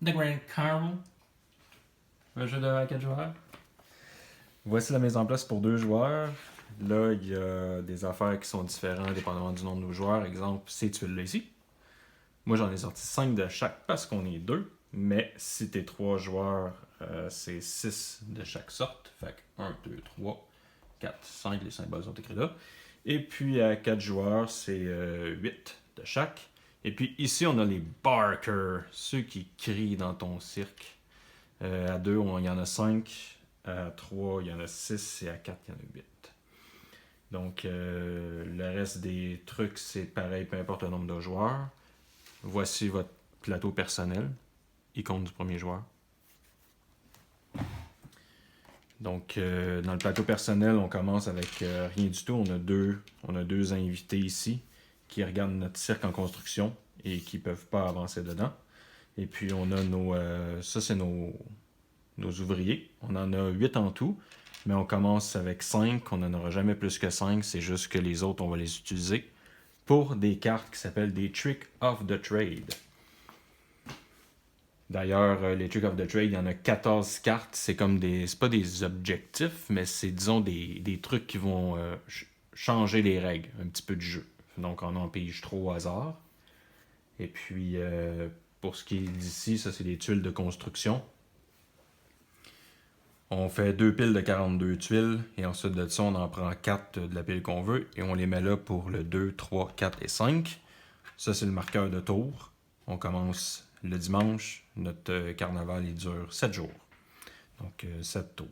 The Grand Carol. Un jeu de 4 joueurs. Voici la mise en place pour 2 joueurs. Là, il y a des affaires qui sont différentes dépendamment du nombre de joueurs. Exemple, ces tuiles-là ici. Moi, j'en ai sorti 5 de chaque parce qu'on est 2. Mais si t'es 3 joueurs, c'est 6 de chaque sorte. Fait que 1, 2, 3, 4, 5. Les symboles sont écrits là. Et puis à 4 joueurs, c'est 8 de chaque. Et puis ici, on a les barkers, ceux qui crient dans ton cirque. À 2, il y en a 5. À 3, il y en a 6. Et à 4, il y en a 8. Donc, le reste des trucs, c'est pareil, peu importe le nombre de joueurs. Voici votre plateau personnel, icône du premier joueur. Donc, dans le plateau personnel, on commence avec rien du tout. On a deux invités ici qui regardent notre cirque en construction et qui ne peuvent pas avancer dedans. Et puis, on a ça, c'est nos ouvriers. On en a 8 en tout, mais on commence avec 5. On n'en aura jamais plus que 5. C'est juste que les autres, on va les utiliser pour des cartes qui s'appellent des Tricks of the Trade. D'ailleurs, les Tricks of the Trade, il y en a 14 cartes. C'est pas des objectifs, mais c'est, disons, des trucs qui vont changer les règles un petit peu du jeu. Donc, on en pige 3 au hasard. Et puis, pour ce qui est d'ici, ça, c'est des tuiles de construction. On fait 2 piles de 42 tuiles, et ensuite de ça, on en prend 4 de la pile qu'on veut, et on les met là pour le 2, 3, 4 et 5. Ça, c'est le marqueur de tour. On commence le dimanche. Notre carnaval, il dure 7 jours. Donc, 7 tours.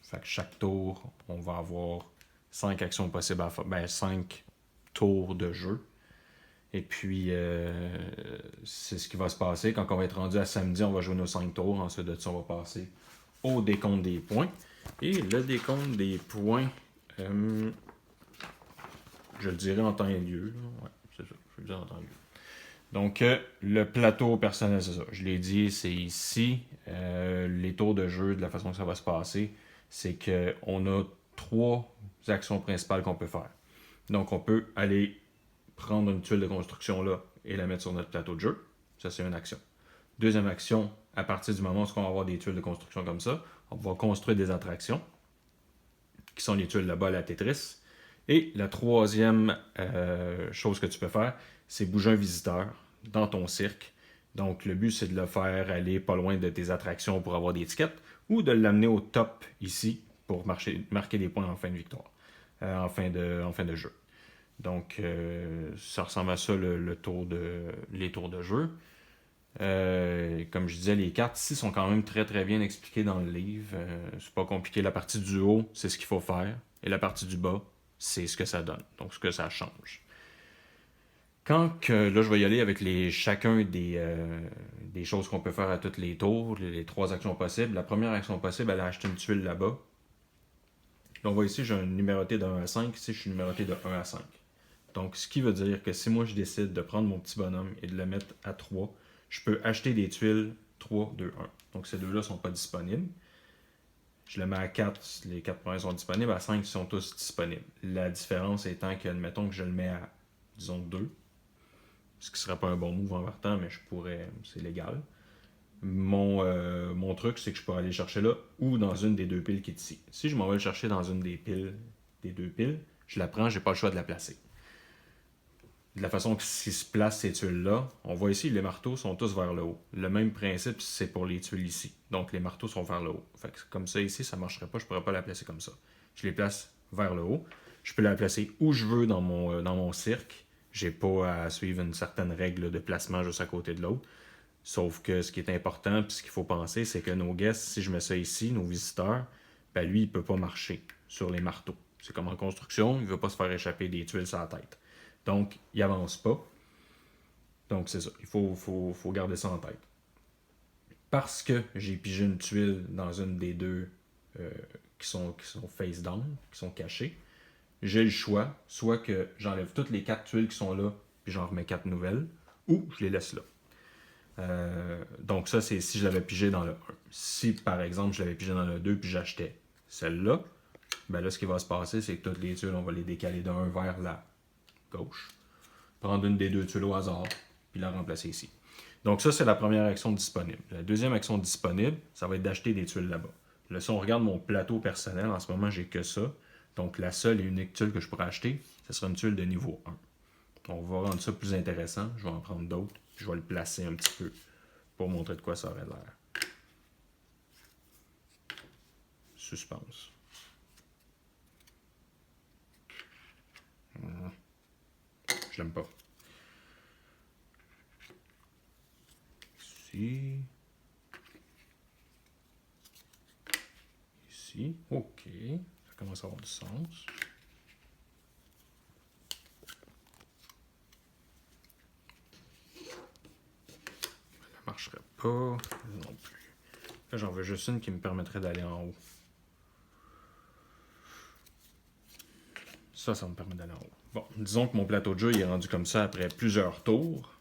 Fait que chaque tour, on va avoir 5 actions possibles à faire. 5 tours de jeu. Et puis, c'est ce qui va se passer. Quand on va être rendu à samedi, on va jouer nos 5 tours. Ensuite de ça, on va passer au décompte des points. Et le décompte des points, je le dirai en temps et lieu. Là. Ouais, c'est ça. Je le dirai en temps et lieu. Donc, le plateau personnel, c'est ça. Je l'ai dit, c'est ici. Les tours de jeu, de la façon que ça va se passer, c'est qu'on a 3 actions principales qu'on peut faire. Donc, on peut aller prendre une tuile de construction là et la mettre sur notre plateau de jeu. Ça, c'est une action. Deuxième action, à partir du moment où on va avoir des tuiles de construction comme ça, on va construire des attractions, qui sont les tuiles là-bas, la Tetris. Et la troisième chose que tu peux faire, c'est bouger un visiteur dans ton cirque. Donc, le but, c'est de le faire aller pas loin de tes attractions pour avoir des étiquettes, ou de l'amener au top ici pour marquer des points en fin de victoire, en fin de jeu. Donc, ça ressemble à ça les tours de jeu. Comme je disais, les cartes ici sont quand même très très bien expliquées dans le livre. C'est pas compliqué. La partie du haut, c'est ce qu'il faut faire. Et la partie du bas, c'est ce que ça donne. Donc, ce que ça change. Là, je vais y aller avec chacun des choses qu'on peut faire à tous les tours, les 3 actions possibles. La première action possible, elle a acheté une tuile là-bas. Là, on voit ici, j'ai un numéroté de 1 à 5. Ici, je suis numéroté de 1 à 5. Donc, ce qui veut dire que si moi, je décide de prendre mon petit bonhomme et de le mettre à 3, je peux acheter des tuiles 3, 2, 1. Donc, ces deux-là ne sont pas disponibles. Je le mets à 4, les 4 premiers sont disponibles. À 5, ils sont tous disponibles. La différence étant que, admettons que je le mets à, disons, 2, ce qui ne serait pas un bon move en partant, mais je pourrais, c'est légal. Mon truc, c'est que je peux aller chercher là ou dans une des 2 piles qui est ici. Si je m'en vais le chercher dans une des 2 piles, je la prends, je n'ai pas le choix de la placer. De la façon que s'ils se placent ces tuiles-là, on voit ici, les marteaux sont tous vers le haut. Le même principe, c'est pour les tuiles ici. Donc, les marteaux sont vers le haut. Fait que comme ça, ici, ça ne marcherait pas. Je ne pourrais pas la placer comme ça. Je les place vers le haut. Je peux la placer où je veux dans mon cirque. Je n'ai pas à suivre une certaine règle de placement juste à côté de l'autre. Sauf que ce qui est important, puis ce qu'il faut penser, c'est que nos guests, si je mets ça ici, nos visiteurs, ben lui, il ne peut pas marcher sur les marteaux. C'est comme en construction, il ne veut pas se faire échapper des tuiles sur la tête. Donc, il n'avance pas. Donc, c'est ça. Il faut garder ça en tête. Parce que j'ai pigé une tuile dans une des 2 qui sont face down, qui sont cachées, j'ai le choix, soit que j'enlève toutes les 4 tuiles qui sont là, puis j'en remets 4 nouvelles, ou je les laisse là. Donc ça, c'est si je l'avais pigé dans le 1. Si, par exemple, je l'avais pigé dans le 2, puis j'achetais celle-là, ben là, ce qui va se passer, c'est que toutes les tuiles, on va les décaler d'un vers la gauche. Prendre une des 2 tuiles au hasard, puis la remplacer ici. Donc ça, c'est la première action disponible. La deuxième action disponible, ça va être d'acheter des tuiles là-bas. Là, si on regarde mon plateau personnel, en ce moment, j'ai que ça. Donc la seule et unique tuile que je pourrais acheter, ce sera une tuile de niveau 1. On va rendre ça plus intéressant. Je vais en prendre d'autres. Je vais le placer un petit peu pour montrer de quoi ça aurait l'air. Suspense. Je l'aime pas. Ici. Ici. OK. Ça commence à avoir du sens. Ça ne marcherait pas. Non plus. Là, j'en veux juste une qui me permettrait d'aller en haut. Ça me permet d'aller en haut. Bon, disons que mon plateau de jeu il est rendu comme ça après plusieurs tours.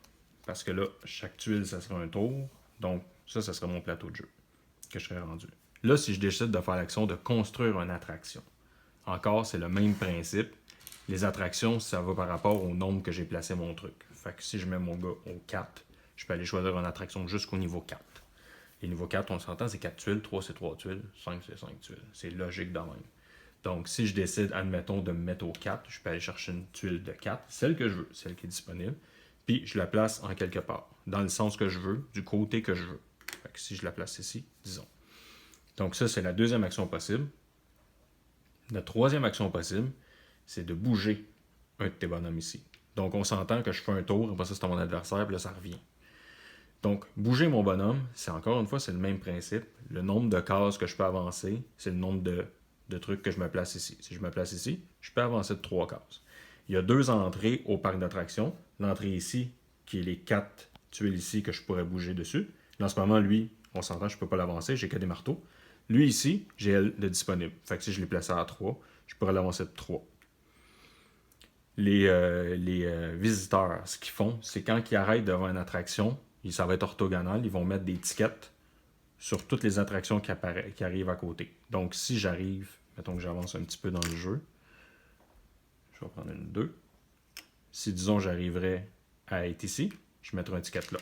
Parce que là, chaque tuile, ça sera un tour. Donc, ça sera mon plateau de jeu que je serais rendu. Là, si je décide de faire l'action de construire une attraction, encore, c'est le même principe. Les attractions, ça va par rapport au nombre que j'ai placé mon truc. Fait que si je mets mon gars au 4, je peux aller choisir une attraction jusqu'au niveau 4. Et niveau 4, on s'entend, c'est 4 tuiles, 3 c'est 3 tuiles, 5 c'est 5 tuiles. C'est logique de même. Donc, si je décide, admettons, de me mettre au 4, je peux aller chercher une tuile de 4, celle que je veux, celle qui est disponible, puis je la place en quelque part, dans le sens que je veux, du côté que je veux. Fait que si je la place ici, disons. Donc ça, c'est la deuxième action possible. La troisième action possible, c'est de bouger un de tes bonhommes ici. Donc on s'entend que je fais un tour, après ça c'est à mon adversaire, puis là ça revient. Donc, bouger mon bonhomme, c'est encore une fois, c'est le même principe. Le nombre de cases que je peux avancer, c'est le nombre de trucs que je me place ici. Si je me place ici, je peux avancer de 3 cases. Il y a 2 entrées au parc d'attractions. L'entrée ici, qui est les 4 tuiles ici que je pourrais bouger dessus. Là, en ce moment, lui, on s'entend, je ne peux pas l'avancer, j'ai que des marteaux. Lui ici, j'ai elle de disponible. Fait que si je l'ai placé à 3, je pourrais l'avancer de 3. Les visiteurs, ce qu'ils font, c'est quand ils arrêtent devant une attraction, ça va être orthogonal, ils vont mettre des tickets sur toutes les attractions qui arrivent à côté. Donc, si j'arrive, mettons que j'avance un petit peu dans le jeu, je vais prendre une 2. Si, disons, j'arriverais à être ici, je mettrai un ticket là.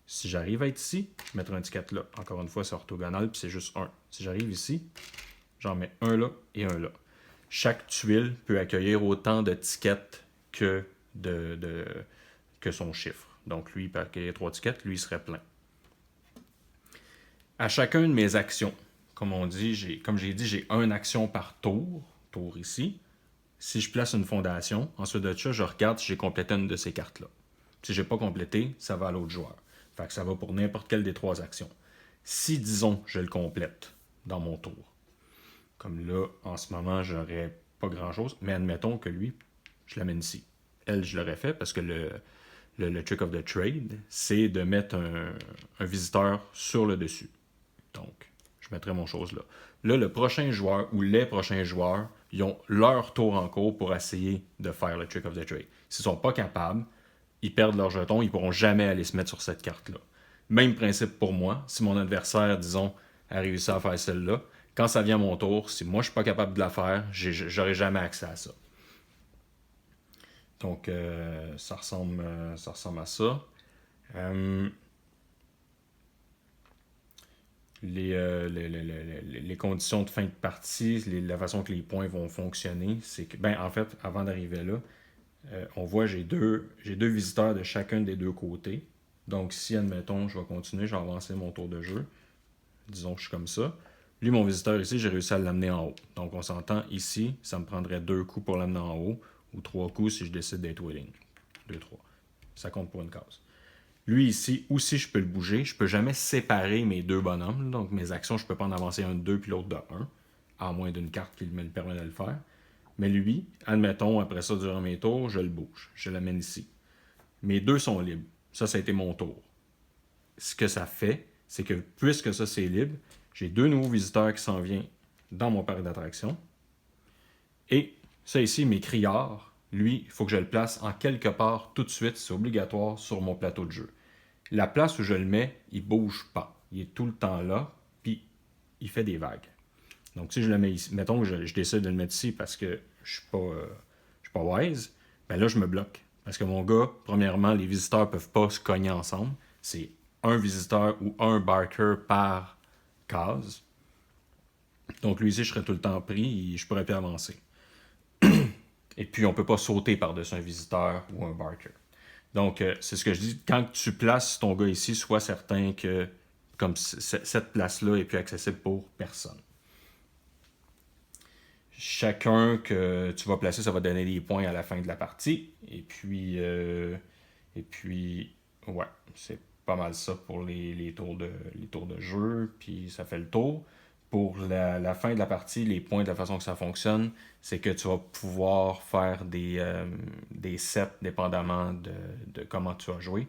Si j'arrive à être ici, je mettrai un ticket là. Encore une fois, c'est orthogonal, puis c'est juste 1. Si j'arrive ici, j'en mets un là et un là. Chaque tuile peut accueillir autant de tickets que son chiffre. Donc, lui, il peut accueillir 3 tickets, lui, il serait plein. À chacune de mes actions, comme j'ai dit, j'ai une action par tour ici. Si je place une fondation, ensuite de ça, je regarde si j'ai complété une de ces cartes-là. Si je n'ai pas complété, ça va à l'autre joueur. Fait que ça va pour n'importe quelle des 3 actions. Si, disons, je le complète dans mon tour, comme là, en ce moment, j'aurais pas grand-chose, mais admettons que lui, je l'amène ici. Elle, je l'aurais fait parce que le trick of the trade, c'est de mettre un visiteur sur le dessus. Donc, je mettrai mon chose là. Là, le prochain joueur ou les prochains joueurs, ils ont leur tour en cours pour essayer de faire le trick of the trade. S'ils ne sont pas capables, ils perdent leur jeton, ils ne pourront jamais aller se mettre sur cette carte-là. Même principe pour moi. Si mon adversaire, disons, a réussi à faire celle-là, quand ça vient à mon tour, si moi je ne suis pas capable de la faire, j'aurai jamais accès à ça. Donc, ça ressemble à ça. Les conditions de fin de partie, la façon que les points vont fonctionner, c'est que, en fait, avant d'arriver là, on voit j'ai deux visiteurs de chacun des deux côtés. Donc, si, admettons, je vais continuer, je vais avancer mon tour de jeu. Disons que je suis comme ça. Lui, mon visiteur ici, j'ai réussi à l'amener en haut. Donc, on s'entend ici, ça me prendrait 2 coups pour l'amener en haut, ou 3 coups si je décide d'être willing. 2, 3. Ça compte pour une case. Lui ici, aussi je peux le bouger. Je peux jamais séparer mes 2 bonhommes. Donc, mes actions, je peux pas en avancer un de 2 puis l'autre de 1, à moins d'une carte qui me permet de le faire. Mais lui, admettons, après ça, durant mes tours, je le bouge. Je l'amène ici. Mes 2 sont libres. Ça a été mon tour. Ce que ça fait, c'est que puisque ça, c'est libre, j'ai 2 nouveaux visiteurs qui s'en viennent dans mon parc d'attractions. Et ça ici, mes criards, lui, il faut que je le place en quelque part tout de suite. C'est obligatoire sur mon plateau de jeu. La place où je le mets, il ne bouge pas. Il est tout le temps là, puis il fait des vagues. Donc, si je le mets ici, mettons que je décide de le mettre ici parce que je ne suis pas wise, ben là, je me bloque. Parce que mon gars, premièrement, les visiteurs peuvent pas se cogner ensemble. C'est un visiteur ou un barker par case. Donc lui ici, je serais tout le temps pris et je pourrais plus avancer. Et puis, on peut pas sauter par-dessus un visiteur ou un barker. Donc, c'est ce que je dis. Quand tu places ton gars ici, sois certain que comme cette place-là est plus accessible pour personne. Chacun que tu vas placer, ça va donner des points à la fin de la partie. Et puis ouais, c'est pas mal ça pour les tours de jeu. Puis ça fait le tour. Pour la fin de la partie, les points de la façon que ça fonctionne, c'est que tu vas pouvoir faire des sets dépendamment de comment tu as joué.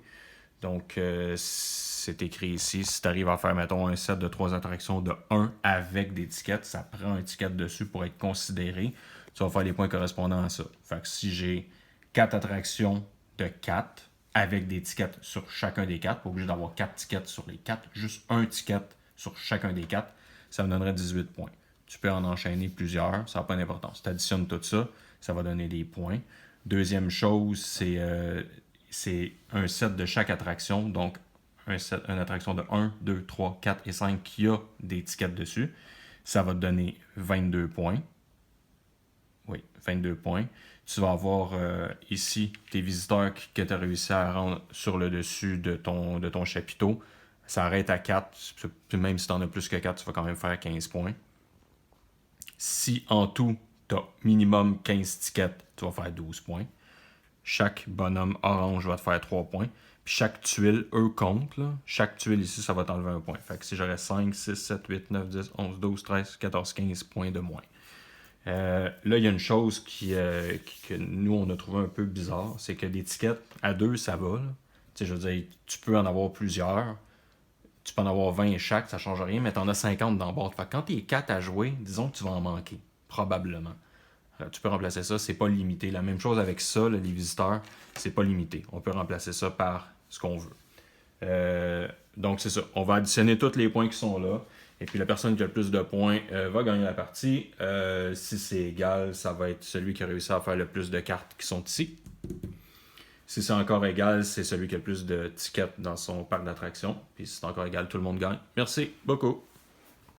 Donc, c'est écrit ici. Si tu arrives à faire, mettons, un set de 3 attractions de 1 avec des tickets, ça prend un ticket dessus pour être considéré. Tu vas faire les points correspondant à ça. Fait que si j'ai 4 attractions de 4 avec des tickets sur chacun des 4, pas obligé d'avoir 4 tickets sur les 4, juste un ticket sur chacun des 4, ça me donnerait 18 points. Tu peux en enchaîner plusieurs, ça n'a pas d'importance. Tu additionnes tout ça, ça va donner des points. Deuxième chose, c'est un set de chaque attraction. Donc, une attraction de 1, 2, 3, 4 et 5 qui a des tickets dessus. Ça va te donner 22 points. Oui, 22 points. Tu vas avoir ici tes visiteurs que tu as réussi à rendre sur le dessus de ton chapiteau. Ça arrête à 4. Même si tu en as plus que 4, tu vas quand même faire 15 points. Si en tout, tu as minimum 15 tickets, tu vas faire 12 points. Chaque bonhomme orange va te faire 3 points. Puis chaque tuile, eux, comptent. Là. Chaque tuile ici, ça va t'enlever un point. Fait que si j'aurais 5, 6, 7, 8, 9, 10, 11, 12, 13, 14, 15 points de moins. Là, il y a une chose que nous, on a trouvé un peu bizarre. C'est que l'étiquette à 2, ça va. Je veux dire, tu peux en avoir plusieurs. Tu peux en avoir 20 chaque, ça change rien, mais tu en as 50 dans le bord. Fait que quand tu es 4 à jouer, disons que tu vas en manquer. Probablement. Tu peux remplacer ça, c'est pas limité. La même chose avec ça, là, les visiteurs, c'est pas limité. On peut remplacer ça par ce qu'on veut. Donc c'est ça. On va additionner tous les points qui sont là. Et puis la personne qui a le plus de points va gagner la partie. Si c'est égal, ça va être celui qui a réussi à faire le plus de cartes qui sont ici. Si c'est encore égal, c'est celui qui a le plus de tickets dans son parc d'attractions. Puis si c'est encore égal, tout le monde gagne. Merci beaucoup.